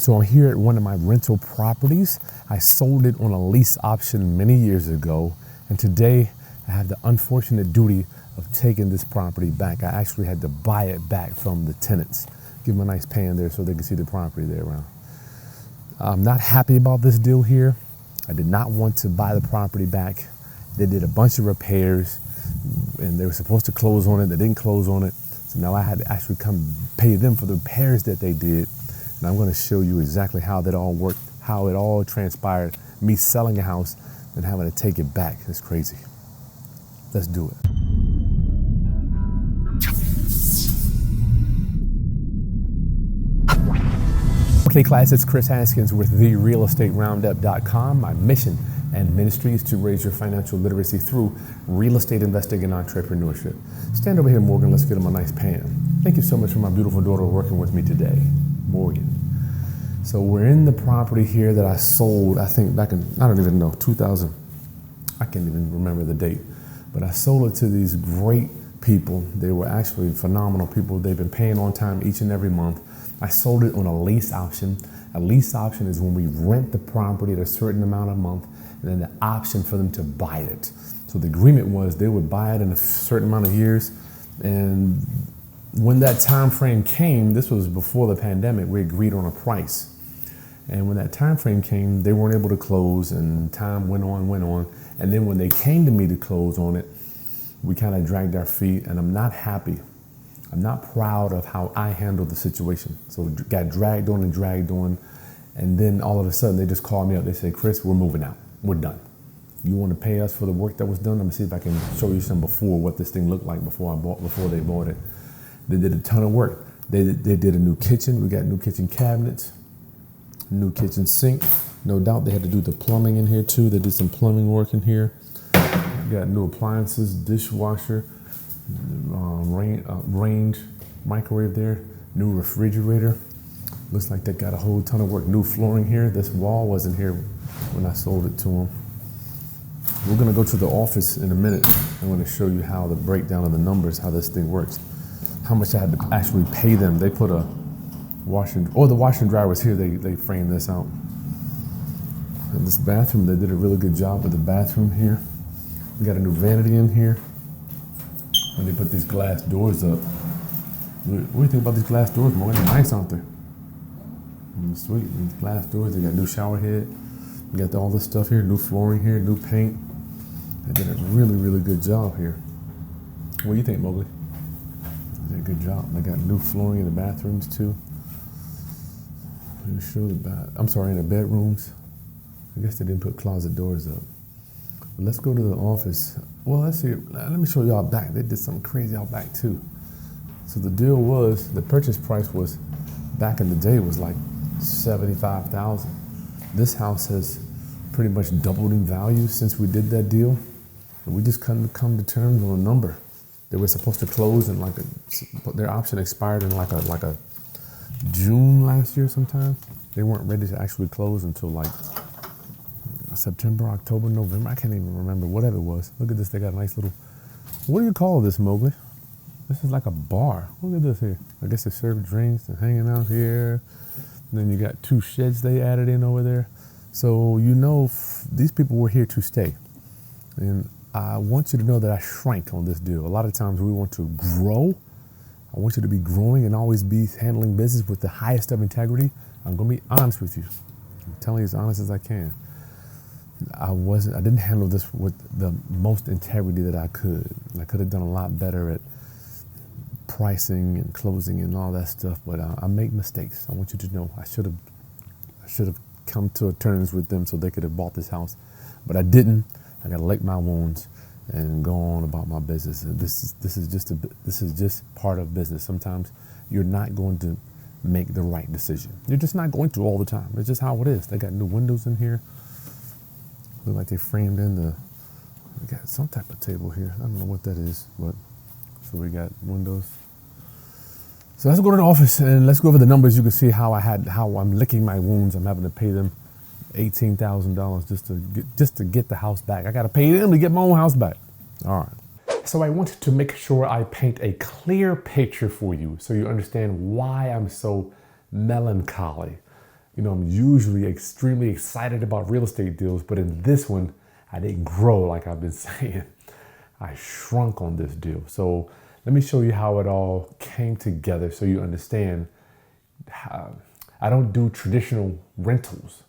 So I'm here at one of my rental properties. I sold it on a lease option many years ago, and today I have the unfortunate duty of taking this property back. I actually had to buy it back from the tenants. Give them a nice pan there so they can see the property there around. I'm not happy about this deal here. I did not want to buy the property back. They did a bunch of repairs and they were supposed to close on it. They didn't close on it. So now I had to actually come pay them for the repairs that they did. And I'm going to show you exactly how that all worked, how it all transpired, me selling a house and having to take it back. It's crazy. Let's do it. Okay, class, it's Chris Haskins with therealestateroundup.com. My mission and ministry is to raise your financial literacy through real estate investing and entrepreneurship. Stand over here, Morgan. Let's get him a nice pan. Thank you so much for my beautiful daughter working with me today, Morgan. So we're in the property here that I sold, I think back in, I don't even know, 2000. I can't even remember the date. But I sold it to these great people. They were actually phenomenal people. They've been paying on time each and every month. I sold it on a lease option. A lease option is when we rent the property at a certain amount a month and then the option for them to buy it. So the agreement was they would buy it in a certain amount of years. And when that time frame came, this was before the pandemic, we agreed on a price. And when that time frame came, they weren't able to close and time went on. And then when they came to me to close on it, we kind of dragged our feet and I'm not happy. I'm not proud of how I handled the situation. So it got dragged on. And then all of a sudden they just called me up. They said, Chris, we're moving out. We're done. You want to pay us for the work that was done? Let me see if I can show you some before what this thing looked like before they bought it. They did a ton of work. They did a new kitchen. We got new kitchen cabinets, new kitchen sink. No doubt they had to do the plumbing in here too. They did some plumbing work in here. We got new appliances, dishwasher, range, microwave there, new refrigerator. Looks like they got a whole ton of work. New flooring here. This wall wasn't here when I sold it to them. We're gonna go to the office in a minute. I'm gonna show you how the breakdown of the numbers, how this thing works. How much I had to actually pay them. They put a the washer and dryer was here. They framed this out. And this bathroom, they did a really good job with the bathroom here. We got a new vanity in here. And they put these glass doors up. What do you think about these glass doors, more? They're nice, aren't they? Sweet, these glass doors. They got new shower head. We got all this stuff here, new flooring here, new paint. They did a really, really good job here. What do you think, Mowgli? They did a good job. They got new flooring in the bathrooms too. Let me show in the bedrooms. I guess they didn't put closet doors up. But let's go to the office. Well, let's see. Let me show you out back. They did something crazy out back too. So the deal was, the purchase price was, back in the day, was like $75,000. This house has pretty much doubled in value since we did that deal. And we just couldn't come to terms on a number. They were supposed to close in their option expired in like a June last year sometime. They weren't ready to actually close until like September, October, November. I can't even remember, whatever it was. Look at this, they got a nice little, what do you call this, Mowgli? This is like a bar. Look at this here. I guess they serve drinks and hanging out here. And then you got two sheds they added in over there. So you know these people were here to stay. And I want you to know that I shrank on this deal. A lot of times we want to grow. I want you to be growing and always be handling business with the highest of integrity. I'm gonna be honest with you. I'm telling you as honest as I can. I didn't handle this with the most integrity that I could. I could have done a lot better at pricing and closing and all that stuff, but I make mistakes. I want you to know I should have come to terms with them so they could have bought this house, but I didn't. I gotta lick my wounds and go on about my business. This is just part of business. Sometimes you're not going to make the right decision. You're just not going to all the time. It's just how it is. They got new windows in here. Look like they framed in we got some type of table here. I don't know what that is, but so we got windows. So let's go to the office and let's go over the numbers. You can see how I'm licking my wounds. I'm having to pay them $18,000 just to get the house back. I got to pay them to get my own house back. All right. So I wanted to make sure I paint a clear picture for you so you understand why I'm so melancholy. I'm usually extremely excited about real estate deals, but in this one, I didn't grow like I've been saying. I shrunk on this deal. So let me show you how it all came together so you understand how I don't do traditional rentals.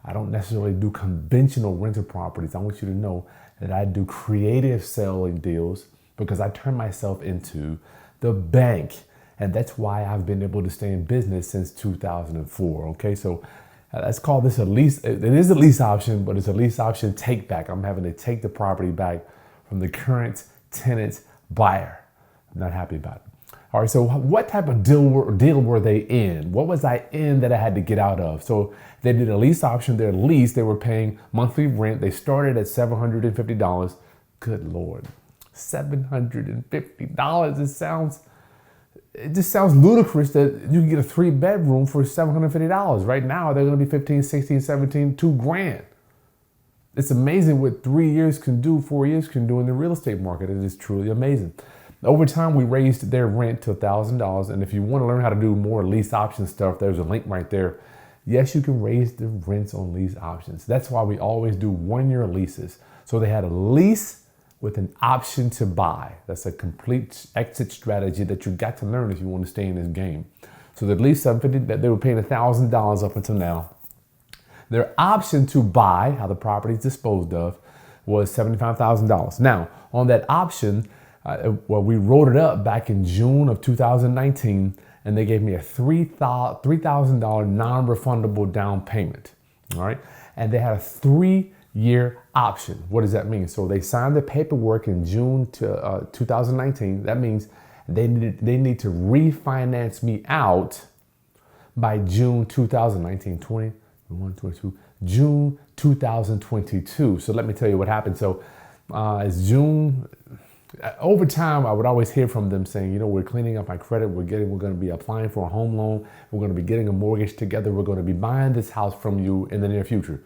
I don't necessarily do conventional rental properties. I want you to know that I do creative selling deals because I turn myself into the bank. And that's why I've been able to stay in business since 2004. Okay, so let's call this a lease. It is a lease option, but it's a lease option take back. I'm having to take the property back from the current tenant buyer. I'm not happy about it. All right, so what type of deal were they in? What was I in that I had to get out of? So they did a lease option, their lease, they were paying monthly rent. They started at $750. Good Lord, $750. It just sounds ludicrous that you can get a 3-bedroom for $750. Right now, they're gonna be 15, 16, 17, $2,000. It's amazing what 3 years can do, 4 years can do in the real estate market. It is truly amazing. Over time, we raised their rent to $1,000. And if you want to learn how to do more lease option stuff, there's a link right there. Yes, you can raise the rents on lease options. That's why we always do 1-year leases. So they had a lease with an option to buy. That's a complete exit strategy that you got to learn if you want to stay in this game. So the lease $750 that they were paying $1,000 up until now. Their option to buy, how the property is disposed of, was $75,000. Now, on that option, we wrote it up back in June of 2019, and they gave me a $3,000 non-refundable down payment. All right, and they had a 3-year option. What does that mean? So they signed the paperwork in June 2019. That means they need to refinance me out by June 2019, 20, 21, 22, June 2022. So let me tell you what happened. So it's June. Over time, I would always hear from them saying, we're cleaning up my credit. We're going to be applying for a home loan. We're going to be getting a mortgage together. We're going to be buying this house from you in the near future.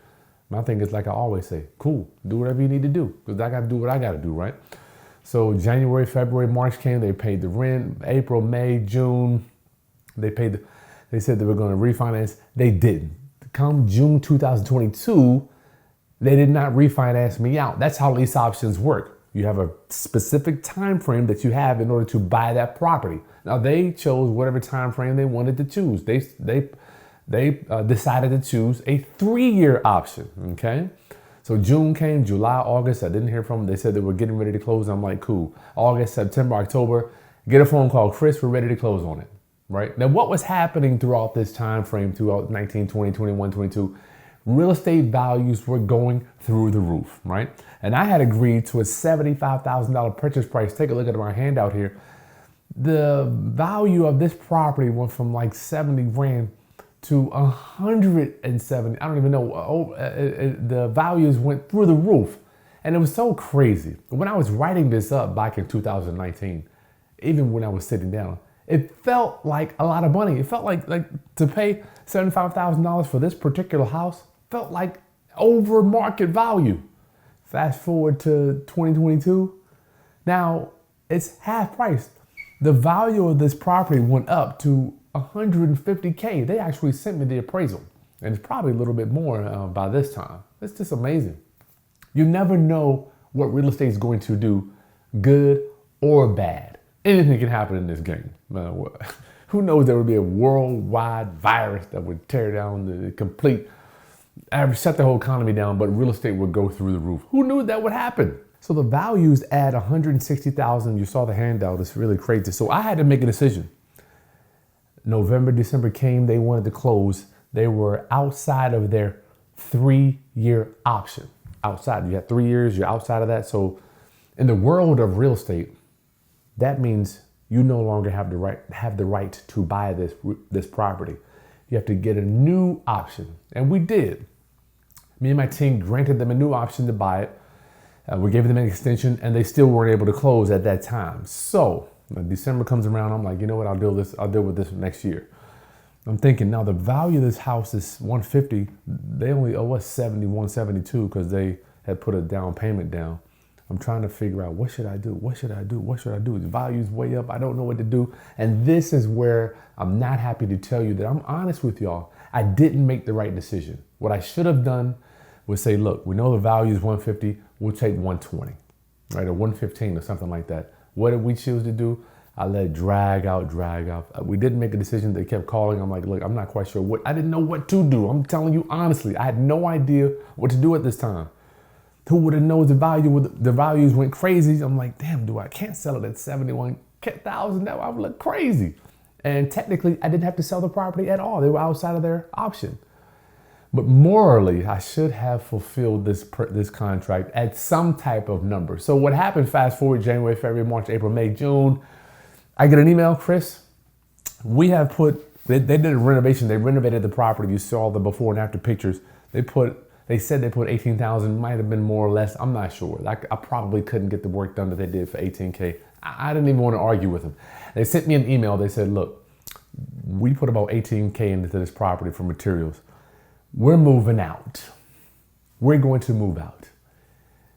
My thing is, like I always say, cool, do whatever you need to do because I got to do what I got to do, right? So January, February, March came. They paid the rent. April, May, June, they said they were going to refinance. They didn't. Come June 2022, they did not refinance me out. That's how lease options work. You have a specific time frame that you have in order to buy that property. Now they chose whatever time frame they wanted to choose. They decided to choose a 3-year option. Okay, so June came, July, August. I didn't hear from them. They said they were getting ready to close. I'm like, cool. August, September, October. Get a phone call, Kris. We're ready to close on it. Right now, what was happening throughout this time frame, throughout 19, 20, 21, 22? Real estate values were going through the roof, right? And I had agreed to a $75,000 purchase price. Take a look at my handout here. The value of this property went from like 70 grand to 170. I don't even know. The values went through the roof. And it was so crazy. When I was writing this up back in 2019, even when I was sitting down, it felt like a lot of money. It felt like to pay $75,000 for this particular house felt like over market value. Fast forward to 2022. Now it's half price. The value of this property went up to $150K. They actually sent me the appraisal, and it's probably a little bit more by this time. It's just amazing. You never know what real estate is going to do, good or bad. Anything can happen in this game. Who knows, there would be a worldwide virus that would tear down the complete, shut the whole economy down, but real estate would go through the roof. Who knew that would happen? So the values at $160,000, you saw the handout, it's really crazy. So I had to make a decision. November, December came, they wanted to close. They were outside of their 3-year option. Outside, you had 3 years, you're outside of that. So in the world of real estate, that means you no longer have the right to buy this property. You have to get a new option. And we did. Me and my team granted them a new option to buy it. We gave them an extension and they still weren't able to close at that time. So when December comes around, I'm like, you know what, I'll deal with this next year. I'm thinking now the value of this house is $150. They only owe us $172 because they had put a down payment down. I'm trying to figure out what should I do? What should I do? What should I do? The value's way up. I don't know what to do. And this is where I'm not happy to tell you that I'm honest with y'all. I didn't make the right decision. What I should have done was say, look, we know the value is 150, we'll take 120, right? Or 115 or something like that. What did we choose to do? I let it drag out. We didn't make a decision. They kept calling. I'm like, look, I'm not quite sure I didn't know what to do. I'm telling you honestly, I had no idea what to do at this time. Who would have known the values went crazy? I'm like, damn, I can't sell it at 71,000. That I would look crazy. And technically, I didn't have to sell the property at all. They were outside of their option. But morally, I should have fulfilled this contract at some type of number. So what happened, fast forward January, February, March, April, May, June, I get an email, Kris, they did a renovation. They renovated the property. You saw the before and after pictures. They said they put 18,000, might have been more or less. I'm not sure. I probably couldn't get the work done that they did for 18K. I didn't even want to argue with them. They sent me an email. They said, look, we put about 18K into this property for materials. We're moving out. We're going to move out.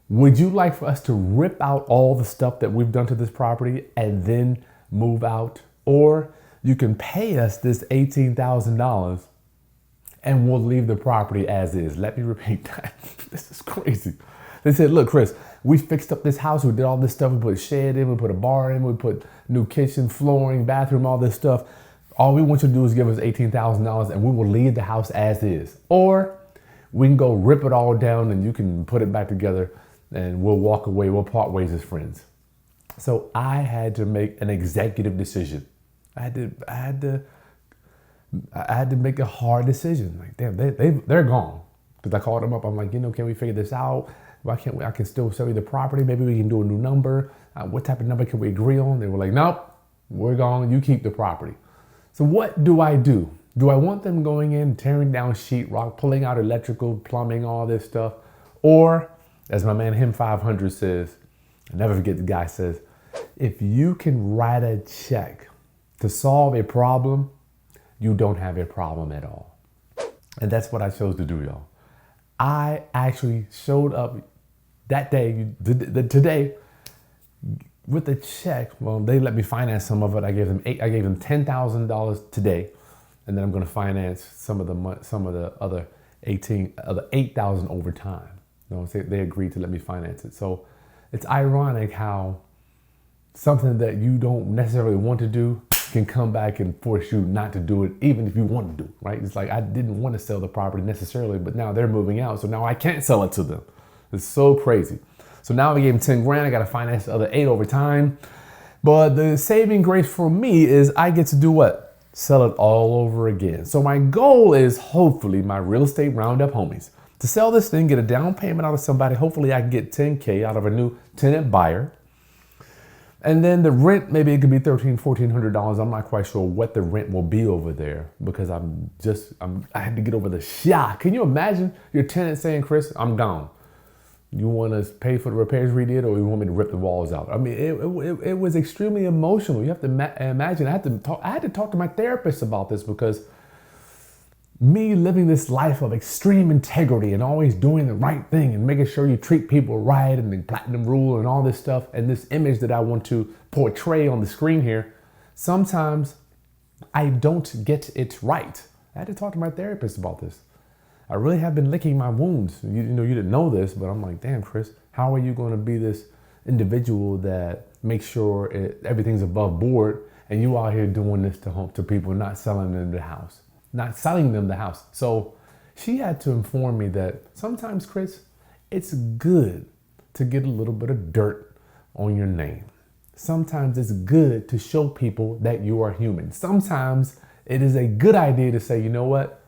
Would you like for us to rip out all the stuff that we've done to this property and then move out? Or you can pay us this $18,000 and we'll leave the property as is. Let me repeat that. This is crazy. They said, look, Kris, we fixed up this house. We did all this stuff. We put a shed in, we put a bar in, we put new kitchen, flooring, bathroom, all this stuff. All we want you to do is give us $18,000 and we will leave the house as is. Or we can go rip it all down and you can put it back together and we'll walk away. We'll part ways as friends. So I had to make an executive decision. I had to make a hard decision. Like, damn, they're gone. Because I called them up. I'm like, can we figure this out? Why can't we? I can still sell you the property. Maybe we can do a new number. What type of number can we agree on? They were like, nope, we're gone. You keep the property. So what do I do? Do I want them going in, tearing down sheetrock, pulling out electrical, plumbing, all this stuff? Or, as my man Him 500 says, I never forget the guy says, if you can write a check to solve a problem, you don't have a problem at all. And that's what I chose to do, y'all. I actually showed up that day, today, with a check. Well, they let me finance some of it. I gave them $10,000 today, and then I'm going to finance some of the other 8,000 over time. They agreed to let me finance it. So it's ironic how something that you don't necessarily want to do can come back and force you not to do it, even if you want to do it, right? It's like I didn't want to sell the property necessarily, but now they're moving out, so now I can't sell it to them. It's so crazy. So now I gave them 10 grand. I got to finance the other 8 over time. But the saving grace for me is I get to do what? Sell it all over again. So my goal is hopefully my real estate roundup homies to sell this thing, get a down payment out of somebody. Hopefully I can get 10K out of a new tenant buyer. And then the rent, maybe it could be $1,300, $1,400. I'm not quite sure what the rent will be over there because I had to get over the shock. Can you imagine your tenant saying, Kris, I'm gone. You want to pay for the repairs we did, or you want me to rip the walls out? I mean, it was extremely emotional. You have to imagine. I had to talk to my therapist about this because me living this life of extreme integrity and always doing the right thing and making sure you treat people right and the platinum rule and all this stuff and this image that I want to portray on the screen here, sometimes I don't get it right. I had to talk to my therapist about this. I really have been licking my wounds. You didn't know this, but I'm like, damn, Kris, how are you going to be this individual that makes sure everything's above board and you out here doing this to people, not selling them the house? So she had to inform me that sometimes, Kris, it's good to get a little bit of dirt on your name. Sometimes it's good to show people that you are human. Sometimes it is a good idea to say, you know what?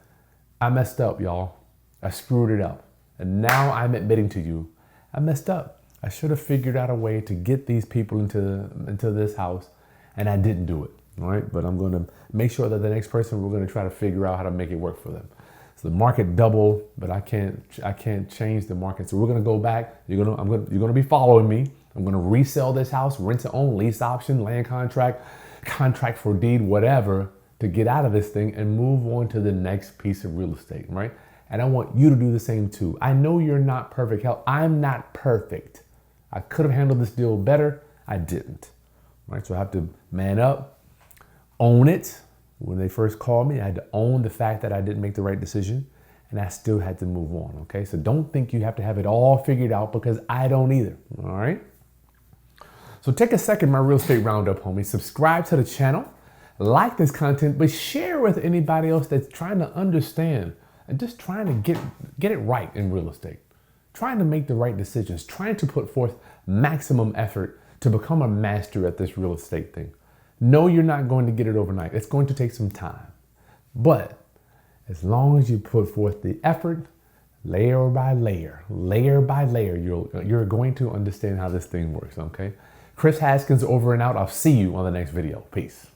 I messed up, y'all. I screwed it up. And now I'm admitting to you, I messed up. I should have figured out a way to get these people into this house, and I didn't do it. All right, but I'm going to make sure that the next person, we're going to try to figure out how to make it work for them. So the market doubled, but I can't change the market. So we're going to go back. You're going to be following me. I'm going to resell this house, rent to own, lease option, land contract, contract for deed, whatever, to get out of this thing and move on to the next piece of real estate, right? And I want you to do the same too. I know you're not perfect. Hell, I'm not perfect. I could have handled this deal better. I didn't, right? So I have to man up, own it, When they first called me, I had to own the fact that I didn't make the right decision, and I still had to move on, okay? So don't think you have to have it all figured out, because I don't either, all right? So take a second, my real estate roundup homies. Subscribe to the channel, like this content, but share with anybody else that's trying to understand and just trying to get it right in real estate, trying to make the right decisions, trying to put forth maximum effort to become a master at this real estate thing. No, you're not going to get it overnight. It's going to take some time. But as long as you put forth the effort, layer by layer, you're going to understand how this thing works, okay? Kris Haskins over and out. I'll see you on the next video. Peace.